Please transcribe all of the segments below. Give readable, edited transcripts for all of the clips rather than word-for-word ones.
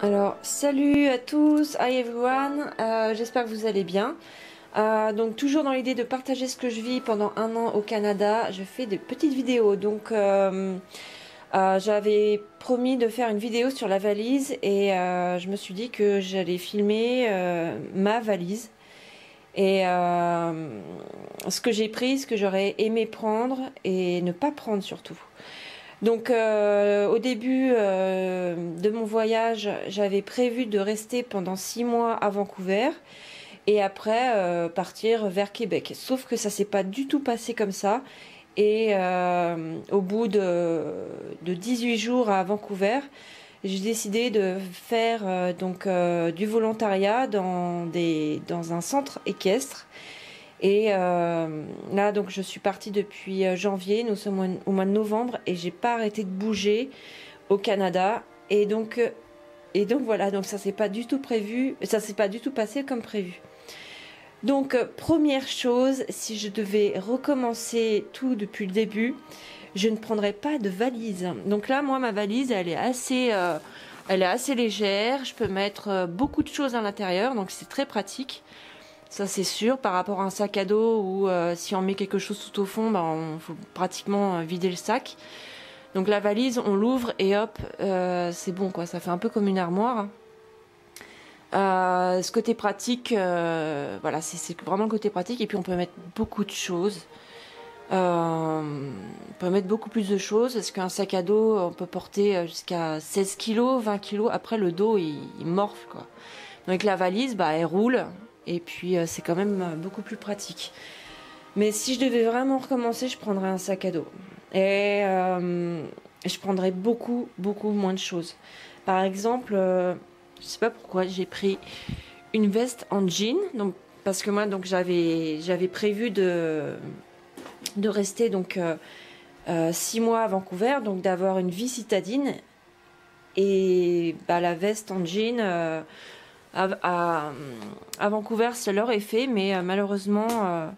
Alors, salut à tous, hi everyone, j'espère que vous allez bien. Donc, toujours dans l'idée de partager ce que je vis pendant un an au Canada, je fais des petites vidéos. Donc, j'avais promis de faire une vidéo sur la valise et je me suis dit que j'allais filmer ma valise et ce que j'ai pris, ce que j'aurais aimé prendre et ne pas prendre surtout. Donc au début de mon voyage, j'avais prévu de rester pendant 6 mois à Vancouver et après partir vers Québec. Sauf que ça s'est pas du tout passé comme ça. Et au bout de 18 jours à Vancouver, j'ai décidé de faire du volontariat dans un centre équestre. Et là, donc, je suis partie depuis janvier. Nous sommes au mois de novembre et j'ai pas arrêté de bouger au Canada. Et donc voilà. Donc ça s'est pas du tout prévu. Ça s'est pas du tout passé comme prévu. Donc première chose, si je devais recommencer tout depuis le début, je ne prendrais pas de valise. Donc là, moi, ma valise, elle est assez légère. Je peux mettre beaucoup de choses à l'intérieur. Donc c'est très pratique. Ça c'est sûr, par rapport à un sac à dos où si on met quelque chose tout au fond, on faut pratiquement vider le sac. Donc la valise, on l'ouvre et hop, c'est bon quoi, ça fait un peu comme une armoire. Ce côté pratique, voilà, c'est vraiment le côté pratique. Et puis on peut mettre beaucoup de choses. On peut mettre beaucoup plus de choses, parce qu'un sac à dos, on peut porter jusqu'à 16 kilos, 20 kilos. Après le dos, il morfle quoi. Donc la valise, elle roule. Et puis c'est quand même beaucoup plus pratique. Mais si je devais vraiment recommencer, je prendrais un sac à dos. Et je prendrais beaucoup moins de choses. Par exemple, je sais pas pourquoi, j'ai pris une veste en jean. Donc, parce que moi, donc, j'avais prévu de rester 6 mois à Vancouver. Donc d'avoir une vie citadine. Et la veste en jean... À Vancouver, ça leur est fait, mais malheureusement,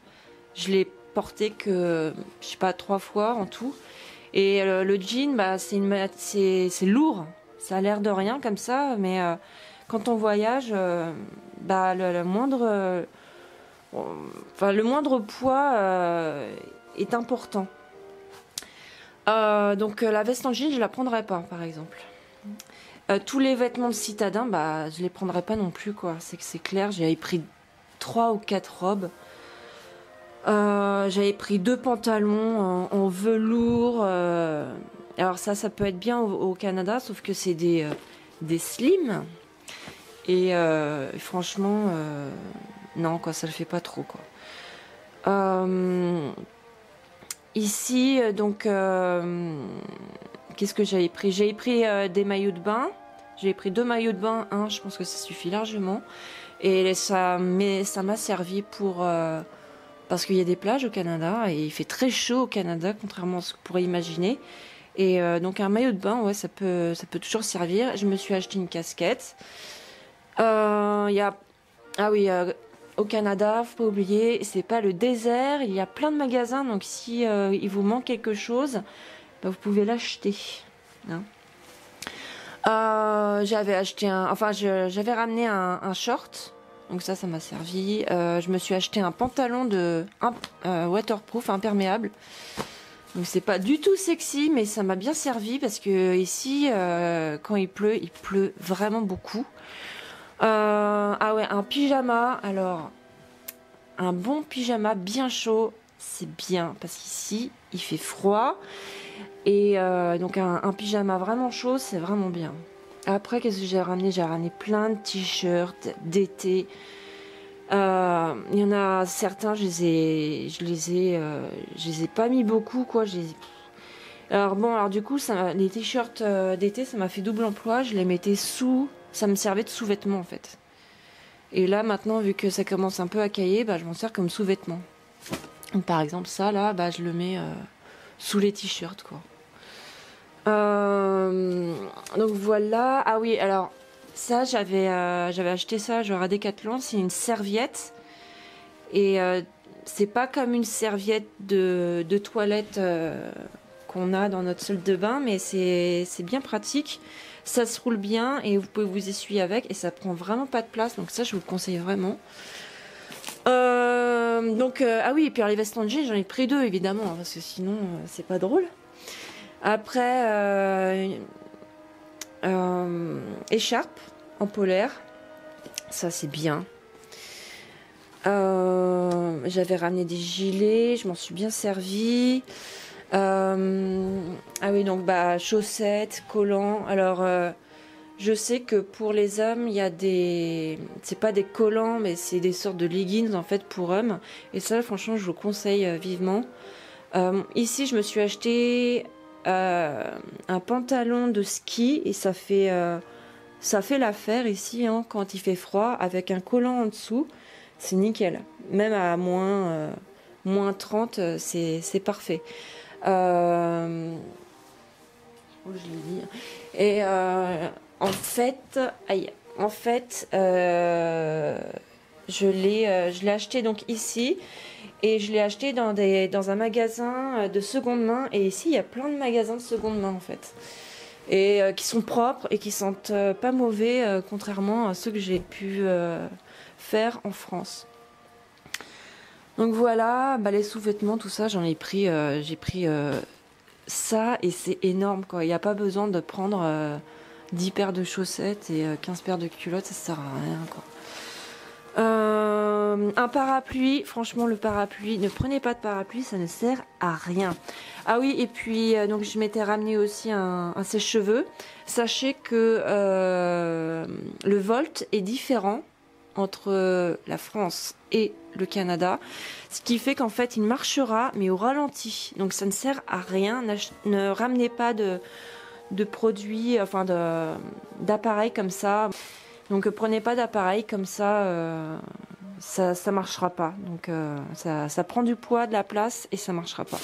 je l'ai porté que, je sais pas, 3 fois en tout. Et le jean, c'est lourd. Ça a l'air de rien comme ça, mais quand on voyage, le moindre poids est important. Donc la veste en jean, je la prendrai pas, par exemple. Tous les vêtements de citadin, je les prendrais pas non plus quoi. C'est clair, j'avais pris 3 ou 4 robes. J'avais pris 2 pantalons en velours. Alors ça peut être bien au Canada, sauf que c'est des slims. Et franchement, non quoi, ça le fait pas trop quoi. Ici, qu'est-ce que j'avais pris? J'avais pris des maillots de bain. J'avais pris 2 maillots de bain. Je pense que ça suffit largement. Et ça m'a servi pour... parce qu'il y a des plages au Canada. Et il fait très chaud au Canada, contrairement à ce que vous pourrez imaginer. Et donc un maillot de bain, ouais, ça peut toujours servir. Je me suis acheté une casquette. Au Canada, faut pas oublier, c'est pas le désert. Il y a plein de magasins. Donc si il vous manque quelque chose... vous pouvez l'acheter. J'avais ramené un short, donc ça m'a servi. Je me suis acheté un pantalon waterproof, imperméable. Donc c'est pas du tout sexy, mais ça m'a bien servi parce que ici, quand il pleut vraiment beaucoup. Un pyjama. Alors, un bon pyjama bien chaud, c'est bien parce qu'ici il fait froid. Et donc un pyjama vraiment chaud, c'est vraiment bien. Après, qu'est-ce que j'ai ramené? J'ai ramené plein de t-shirts d'été. Il y en a certains, je les ai pas mis beaucoup, quoi. Alors du coup, les t-shirts d'été, ça m'a fait double emploi. Je les mettais ça me servait de sous-vêtements en fait. Et là, maintenant, vu que ça commence un peu à cailler, je m'en sers comme sous-vêtements. Par exemple, ça là, je le mets sous les t-shirts, quoi. Donc voilà. Ah oui, alors ça j'avais acheté ça genre à Decathlon. C'est une serviette et c'est pas comme une serviette de toilette qu'on a dans notre salle de bain, mais c'est bien pratique. Ça se roule bien et vous pouvez vous essuyer avec et ça prend vraiment pas de place. Donc ça, je vous le conseille vraiment. Ah oui, et puis alors, les vestes en jean, j'en ai pris 2 évidemment, hein, parce que sinon c'est pas drôle. Après, écharpe en polaire, ça c'est bien. J'avais ramené des gilets, je m'en suis bien servi. Ah oui, donc chaussettes, collants. Alors je sais que pour les hommes, il y a des... C'est pas des collants, mais c'est des sortes de leggings en fait pour hommes. Et ça, franchement, je vous conseille vivement. Ici, je me suis acheté un pantalon de ski et ça fait l'affaire ici hein, quand il fait froid avec un collant en dessous. C'est nickel. Même à moins 30, c'est parfait. Oh, je l'ai dit. Et en fait, je l'ai acheté donc ici et je l'ai acheté dans un magasin de seconde main. Et ici, il y a plein de magasins de seconde main en fait. Et qui sont propres et qui sentent pas mauvais, contrairement à ceux que j'ai pu faire en France. Donc voilà, les sous-vêtements, tout ça, j'en ai pris, j'ai pris ça et c'est énorme quoi. Il n'y a pas besoin de prendre 10 paires de chaussettes et 15 paires de culottes, ça sert à rien quoi. Un parapluie, franchement le parapluie, ne prenez pas de parapluie, ça ne sert à rien. Ah oui, et puis donc je m'étais ramené aussi un sèche-cheveux. Sachez que le Volt est différent entre la France et le Canada, ce qui fait qu'en fait il marchera mais au ralenti, donc ça ne sert à rien. Ne ramenez pas de produits, enfin d'appareils comme ça, donc prenez pas d'appareil comme ça, ça marchera pas, donc ça prend du poids, de la place et ça marchera pas.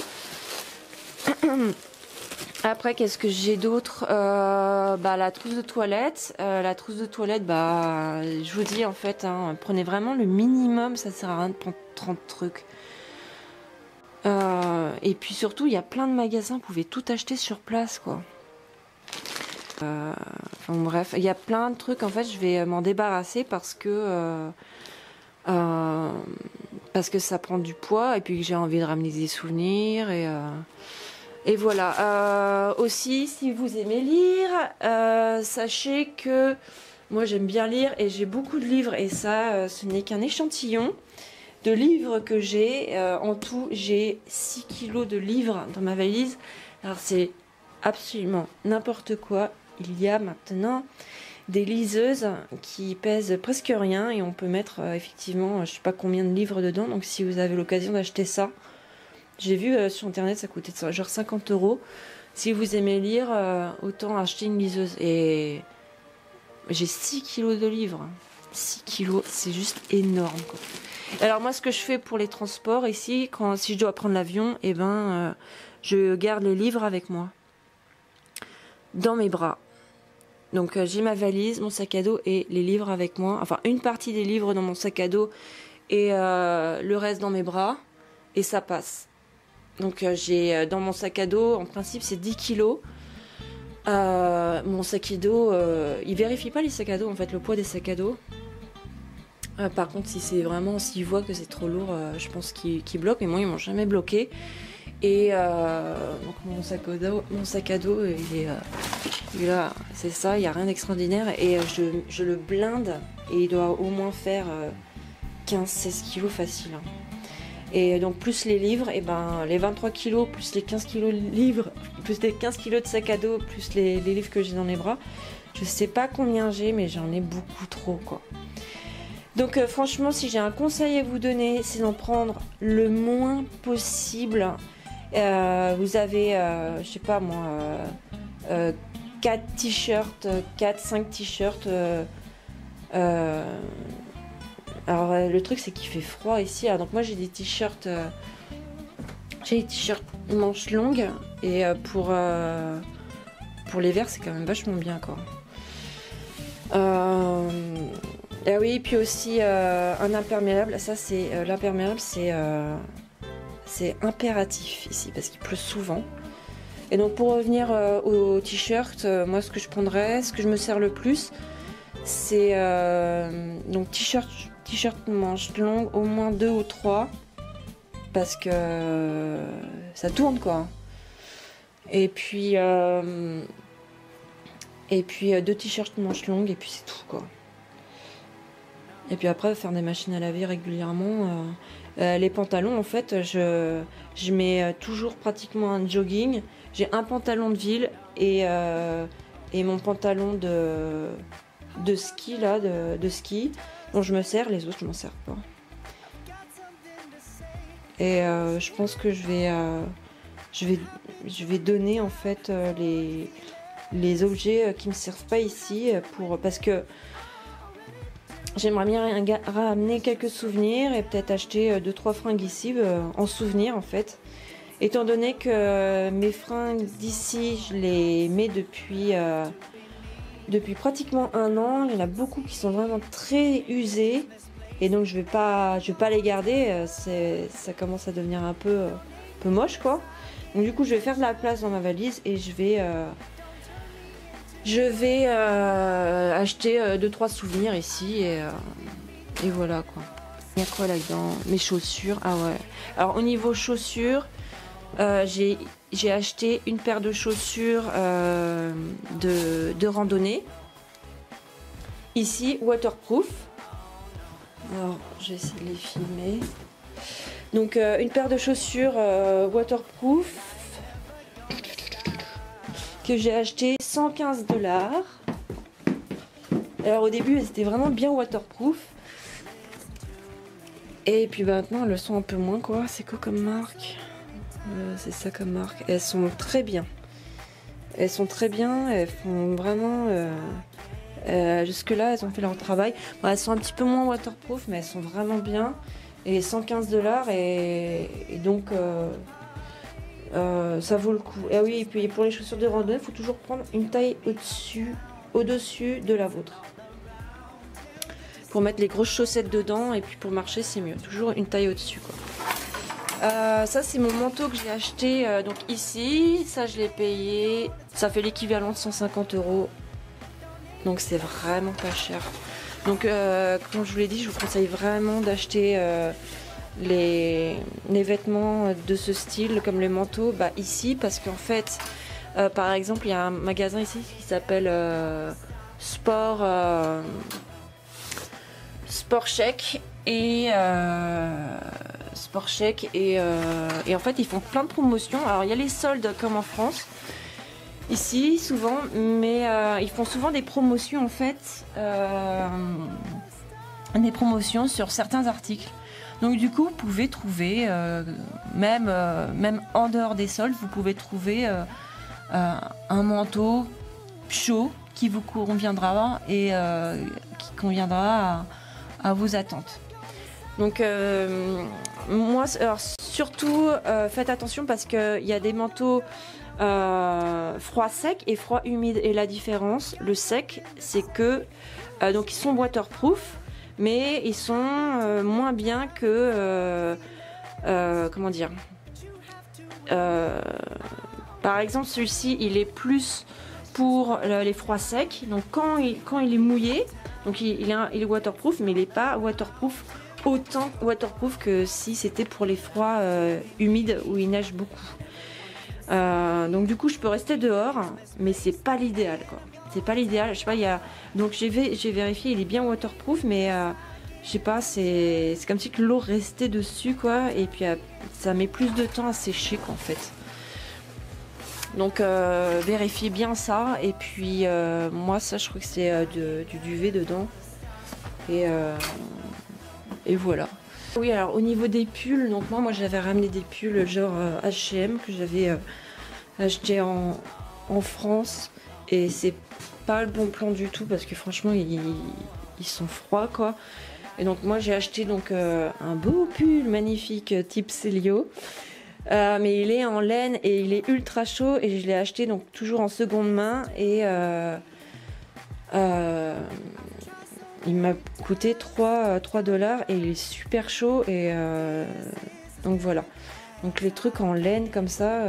Après, qu'est-ce que j'ai d'autre? La trousse de toilette. Je vous dis en fait, hein, prenez vraiment le minimum, ça sert à rien de prendre 30 trucs. Et puis surtout, il y a plein de magasins, vous pouvez tout acheter sur place, quoi. Bref, il y a plein de trucs, en fait, je vais m'en débarrasser parce que ça prend du poids et puis que j'ai envie de ramener des souvenirs et voilà. Aussi, si vous aimez lire, sachez que moi j'aime bien lire et j'ai beaucoup de livres et ça, ce n'est qu'un échantillon de livres que j'ai. En tout, j'ai 6 kilos de livres dans ma valise. Alors c'est absolument n'importe quoi. Il y a maintenant des liseuses qui pèsent presque rien et on peut mettre effectivement je sais pas combien de livres dedans. Donc si vous avez l'occasion d'acheter ça, j'ai vu sur internet ça coûtait genre 50 €. Si vous aimez lire, autant acheter une liseuse. Et j'ai 6 kilos de livres. 6 kilos, c'est juste énorme quoi. Alors moi ce que je fais pour les transports ici, si je dois prendre l'avion, je garde les livres avec moi dans mes bras. Donc j'ai ma valise, mon sac à dos et les livres avec moi. Enfin une partie des livres dans mon sac à dos et le reste dans mes bras. Et ça passe. Donc j'ai dans mon sac à dos, en principe c'est 10 kilos. Mon sac à dos, il vérifie pas les sacs à dos en fait, le poids des sacs à dos. Par contre s'ils voient que c'est trop lourd, je pense qu'ils bloquent. Mais moi ils m'ont jamais bloqué. Et donc mon sac à dos il est là, c'est ça, il n'y a rien d'extraordinaire et je le blinde et il doit au moins faire 15-16 kilos facile. Hein. Et donc plus les livres, les 23 kilos plus les 15 kilos de livres, plus les 15 kilos de sac à dos, plus les livres que j'ai dans les bras, je sais pas combien j'ai mais j'en ai beaucoup trop quoi. Donc franchement si j'ai un conseil à vous donner, c'est d'en prendre le moins possible. Vous avez, je sais pas moi, 4 t-shirts, 4-5 t-shirts. Alors le truc c'est qu'il fait froid ici. Alors, donc moi j'ai des t-shirts manches longues. Et pour l'hiver c'est quand même vachement bien quoi. Ah oui, puis aussi un imperméable. Ça c'est l'imperméable, c'est impératif ici parce qu'il pleut souvent. Et donc pour revenir au t-shirt, moi ce que je prendrais, ce que je me sers le plus, c'est donc t-shirt manche longue, au moins 2 ou 3, parce que ça tourne quoi. Et puis 2 t-shirts manches longues et puis c'est tout quoi. Et puis après faire des machines à laver régulièrement. Les pantalons en fait je mets toujours pratiquement un jogging. J'ai un pantalon de ville et mon pantalon de ski là, de ski dont je me sers, les autres je m'en sers pas. Et je pense que je vais donner en fait les objets qui me servent pas ici parce que j'aimerais bien ramener quelques souvenirs et peut-être acheter 2-3 fringues ici en souvenir en fait. Étant donné que mes fringues d'ici, je les mets depuis pratiquement 1 an, il y en a beaucoup qui sont vraiment très usées et donc je vais pas les garder. Ça commence à devenir un peu moche quoi. Donc du coup, je vais faire de la place dans ma valise et je vais acheter 2-3 souvenirs ici et voilà quoi. Il y a quoi là-dedans? Mes chaussures. Ah ouais. Alors au niveau chaussures, j'ai acheté une paire de chaussures de randonnée. Ici, waterproof. Alors, je vais essayer de les filmer. Donc, une paire de chaussures waterproof que j'ai acheté 115 $. Alors, au début, elles étaient vraiment bien waterproof. Et puis maintenant, elles le sont un peu moins, quoi. C'est quoi comme marque? C'est ça comme marque. Elles sont très bien. Elles sont très bien. Elles font vraiment... jusque-là, elles ont fait leur travail. Bon, elles sont un petit peu moins waterproof, mais elles sont vraiment bien. Et 115 $. Et donc, ça vaut le coup. Et oui, et puis pour les chaussures de randonnée, il faut toujours prendre une taille au-dessus de la vôtre. Pour mettre les grosses chaussettes dedans. Et puis pour marcher, c'est mieux. Toujours une taille au-dessus, quoi. Ça c'est mon manteau que j'ai acheté donc ici, ça je l'ai payé, ça fait l'équivalent de 150 €, donc c'est vraiment pas cher. Donc comme je vous l'ai dit, je vous conseille vraiment d'acheter les vêtements de ce style comme les manteaux ici, parce qu'en fait par exemple il y a un magasin ici qui s'appelle Sport Chèque et en fait ils font plein de promotions. Alors il y a les soldes comme en France ici souvent, mais ils font souvent des promotions en fait, des promotions sur certains articles. Donc du coup vous pouvez trouver même en dehors des soldes, vous pouvez trouver un manteau chaud qui vous conviendra et qui conviendra à vos attentes. Donc moi, alors, surtout faites attention parce qu'il y a des manteaux froid sec et froid humide, et la différence, le sec, c'est que donc ils sont waterproof, mais ils sont moins bien que comment dire, par exemple celui-ci il est plus pour les froids secs, donc quand il est mouillé, donc il est waterproof, mais il n'est pas waterproof autant waterproof que si c'était pour les froids humides où il neige beaucoup. Donc du coup je peux rester dehors, mais c'est pas l'idéal quoi. C'est pas l'idéal. Je sais pas, donc j'ai vérifié, il est bien waterproof, mais je sais pas, c'est comme si que l'eau restait dessus quoi, et puis ça met plus de temps à sécher qu'en fait. Donc vérifiez bien ça, et puis moi ça je crois que c'est du duvet dedans, et voilà. Oui, alors au niveau des pulls, donc moi j'avais ramené des pulls genre H&M que j'avais acheté en France, et c'est pas le bon plan du tout parce que franchement ils sont froids quoi. Et donc moi j'ai acheté donc un beau pull magnifique type Célio, mais il est en laine et il est ultra chaud, et je l'ai acheté donc toujours en seconde main, et il m'a coûté 3 $ et il est super chaud, et donc voilà. Donc les trucs en laine comme ça,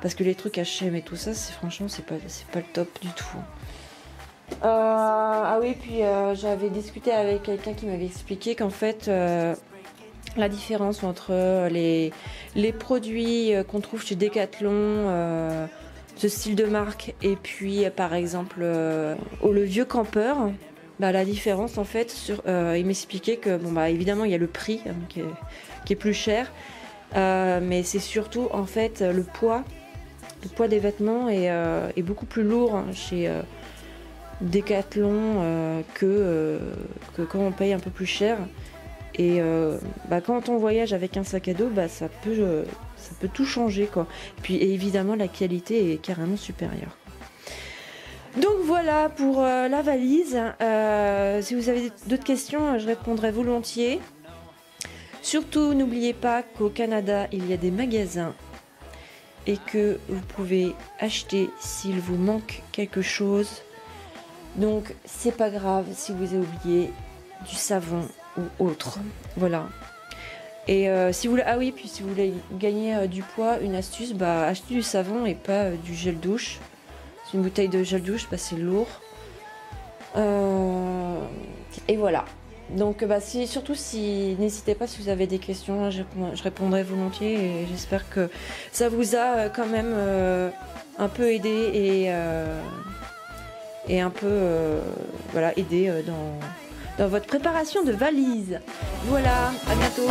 parce que les trucs H&M et tout ça, franchement c'est pas le top du tout. Ah oui, puis j'avais discuté avec quelqu'un qui m'avait expliqué qu'en fait la différence entre les produits qu'on trouve chez Decathlon, ce style de marque, et puis par exemple le vieux campeur, bah, la différence en fait, il m'expliquait que bon, bah, évidemment il y a le prix qui est plus cher, mais c'est surtout en fait le poids des vêtements est beaucoup plus lourd chez Decathlon que quand on paye un peu plus cher. Et bah, quand on voyage avec un sac à dos, bah, ça peut tout changer, quoi. Puis évidemment la qualité est carrément supérieure. Donc voilà pour la valise. Si vous avez d'autres questions, je répondrai volontiers. Surtout n'oubliez pas qu'au Canada il y a des magasins et que vous pouvez acheter s'il vous manque quelque chose. Donc c'est pas grave si vous avez oublié du savon ou autre. Voilà. Et si vous voulez gagner du poids, une astuce, bah achetez du savon et pas du gel douche. C'est une bouteille de gel douche, bah, c'est lourd. Et voilà. Donc bah, surtout n'hésitez pas si vous avez des questions, je répondrai volontiers et j'espère que ça vous a quand même un peu aidé et un peu voilà, aidé dans votre préparation de valise. Voilà, à bientôt.